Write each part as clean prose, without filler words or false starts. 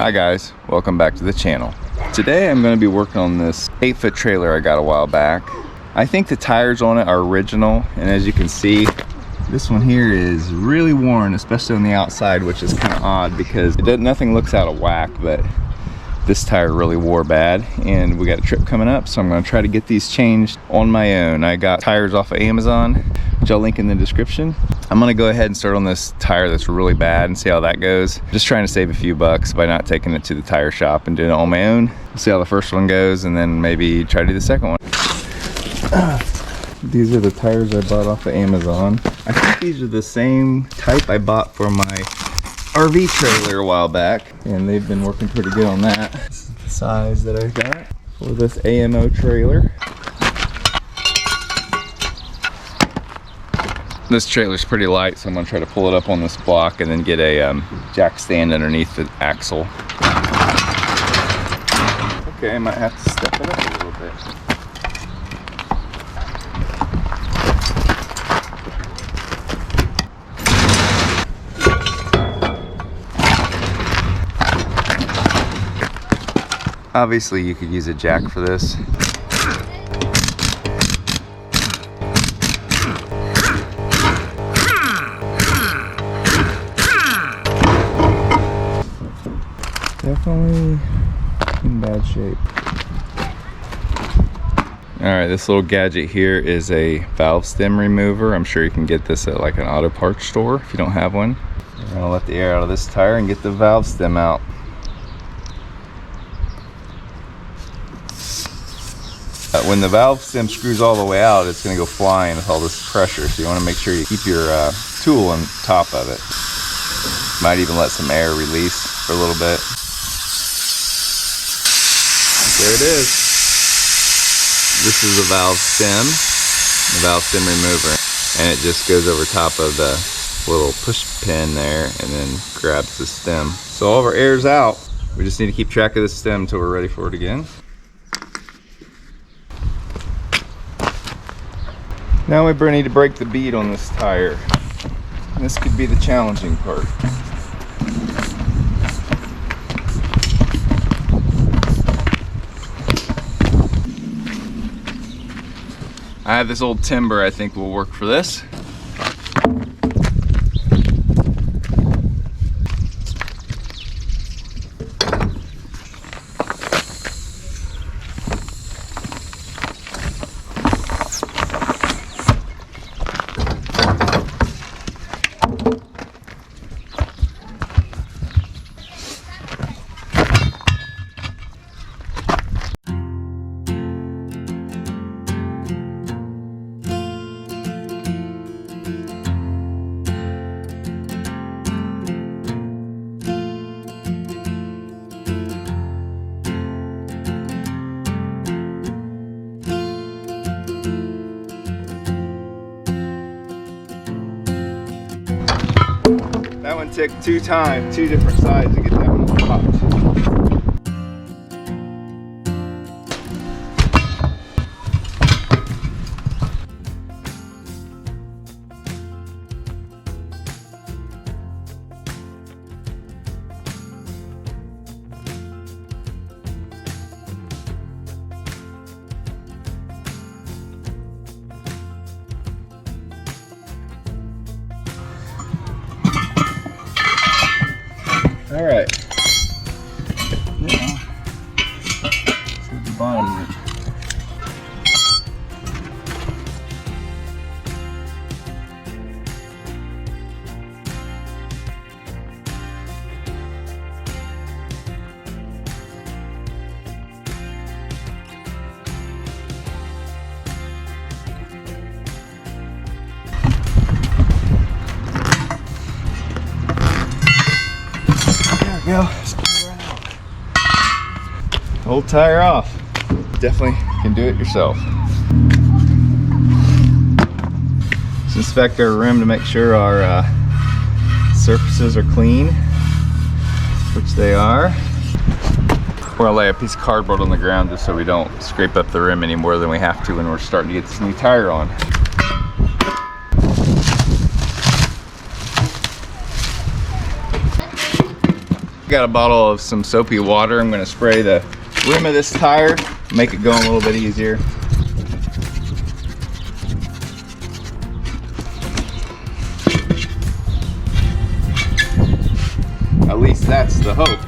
Hi guys, welcome back to the channel. Today I'm going to be working on this 8-foot trailer I got a while back. I think the tires on it are original, and as you can see, this one here is really worn, especially on the outside, which is kind of odd because nothing looks out of whack, but this tire really wore bad, and we got a trip coming up, so I'm going to try to get these changed on my own. I got tires off of Amazon, which I'll link in the description. I'm going to go ahead and start on this tire that's really bad and see how that goes. Just trying to save a few bucks by not taking it to the tire shop and doing it on my own. See how the first one goes, and then maybe try to do the second one. These are the tires I bought off of Amazon. I think these are the same type I bought for my RV trailer a while back, and they've been working pretty good on that. This is the size that I got for this AMO trailer. This trailer's pretty light, so I'm gonna try to pull it up on this block and then get a jack stand underneath the axle. Okay, I might have to step it up a little bit. Obviously, you could use a jack for this. Definitely in bad shape. Alright, this little gadget here is a valve stem remover. I'm sure you can get this at like an auto parts store if you don't have one. We're gonna let the air out of this tire and get the valve stem out. When the valve stem screws all the way out, it's going to go flying with all this pressure, so you want to make sure you keep your tool on top of it. Might even let some air release for a little bit. There it is. This is the valve stem remover, and it just goes over top of the little push pin there and then grabs the stem. So all of our air's out. We just need to keep track of the stem until we're ready for it again. Now we need to break the bead on this tire. And this could be the challenging part. I have this old timber I think will work for this. That one took two different sides to get that one popped. All right. Now, let's get the bottom of it. Go. Right out. Old tire off. Definitely can do it yourself. Let's inspect our rim to make sure our surfaces are clean, which they are. We're gonna lay a piece of cardboard on the ground just so we don't scrape up the rim any more than we have to when we're starting to get this new tire on. Got a bottle of some soapy water. I'm going to spray the rim of this tire, make it go a little bit easier. At least that's the hope.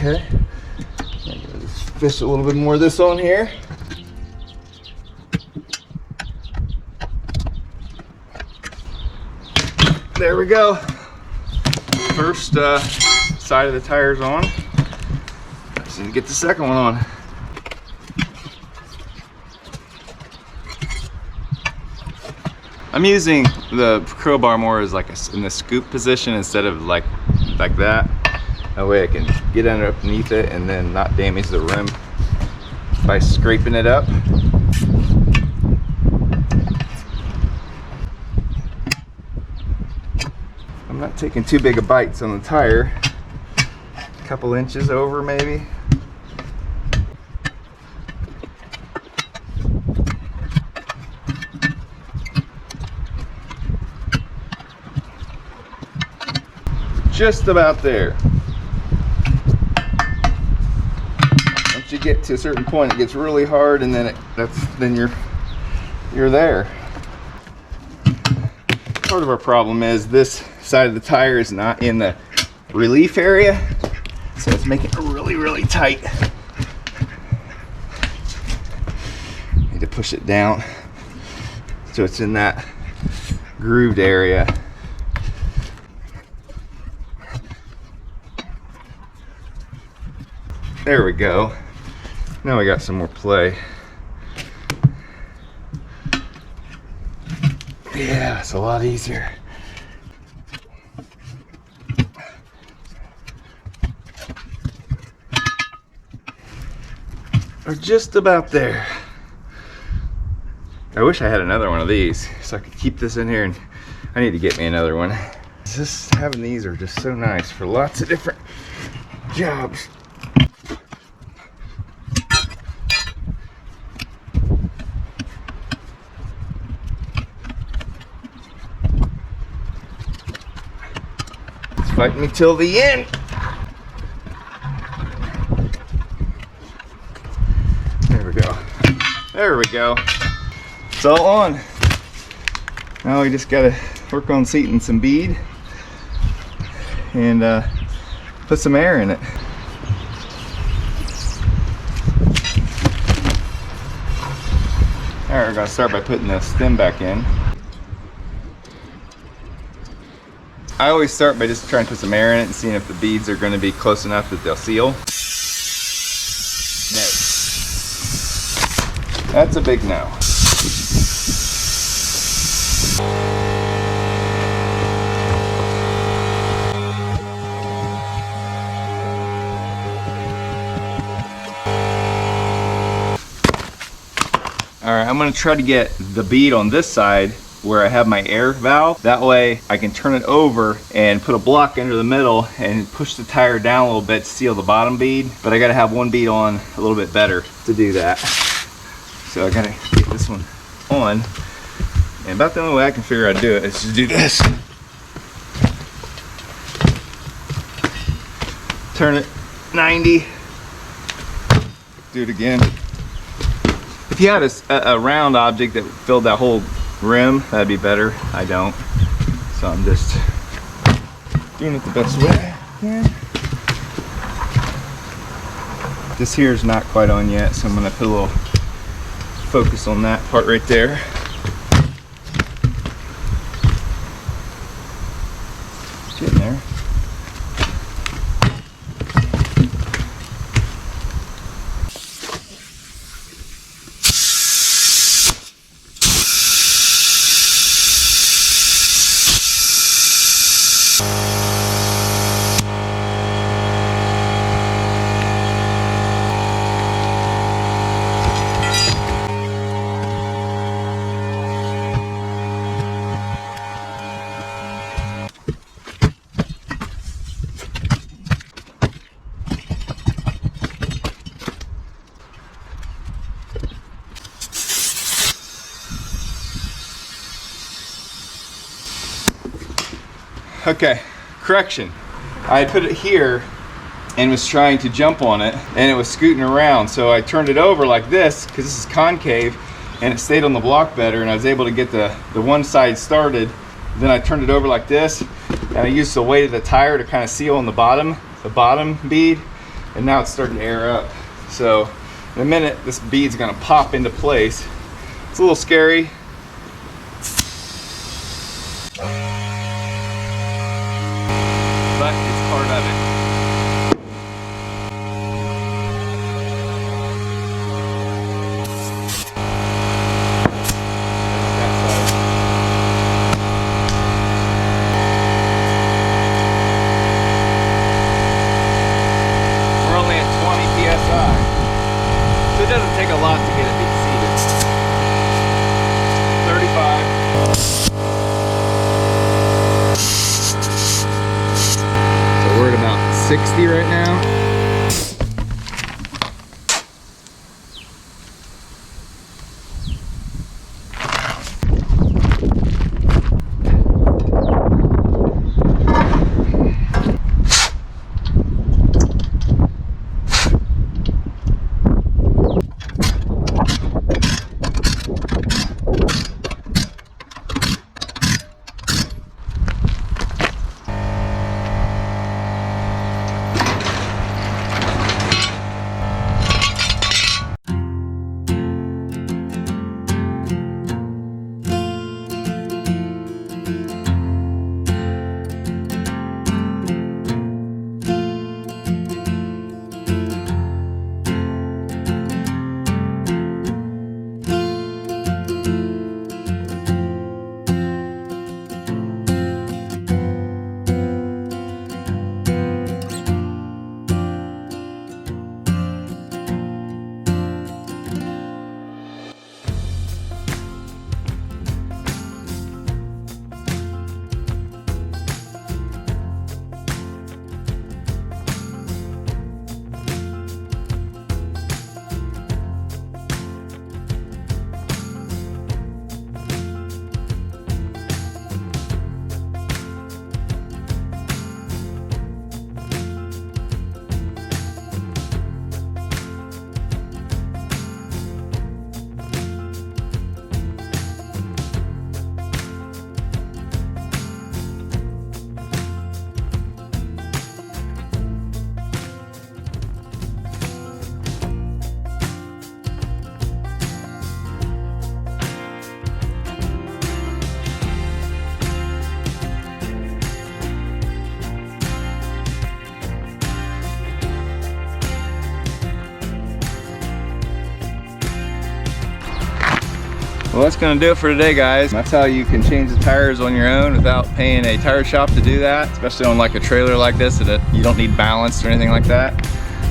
Okay, just fish a little bit more of this on here. There we go. First side of the tire's on. Just need to get the second one on. I'm using the crowbar more as like in the scoop position instead of like that. That way I can get underneath it and then not damage the rim by scraping it up. I'm not taking too big of bites on the tire. A couple inches over maybe. Just about there. Once you get to a certain point, it gets really hard, and then then you're there. Part of our problem is this side of the tire is not in the relief area, so it's making it really, really tight. Need to push it down so it's in that grooved area. There we go. Now we got some more play. Yeah, it's a lot easier. We're just about there. I wish I had another one of these so I could keep this in here, and I need to get me another one. Just having these are just so nice for lots of different jobs. Fight me till the end. There we go. There we go. It's all on. Now we just gotta work on seating some bead and put some air in it. All right, we're gonna start by putting the stem back in. I always start by just trying to put some air in it and seeing if the beads are going to be close enough that they'll seal. No. That's a big no. Alright, I'm going to try to get the bead on this side where I have my air valve. That way I can turn it over and put a block under the middle and push the tire down a little bit to seal the bottom bead. But I gotta have one bead on a little bit better to do that. So I gotta get this one on. And about the only way I can figure out to do it is to do this. Turn it 90. Do it again. If you had a round object that filled that whole rim, that'd be better. I don't, so I'm just doing it the best way I can. This here is not quite on yet, so I'm going to put a little focus on that part right there. Getting there. Okay, correction. I put it here and was trying to jump on it, and it was scooting around. So I turned it over like this, because this is concave, and it stayed on the block better, and I was able to get the one side started. Then I turned it over like this, and I used the weight of the tire to kind of seal on the bottom bead, and now it's starting to air up. So in a minute, this bead's gonna pop into place. It's a little scary. But it's part of it. We're only at 20 psi, so it doesn't take a lot to get it seated. 35. We're at about 60 right now. Well, that's gonna do it for today, guys. That's how you can change the tires on your own without paying a tire shop to do that, especially on like a trailer like this that you don't need ballast or anything like that.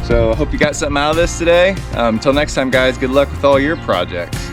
So I hope you got something out of this today. Until next time, guys, good luck with all your projects.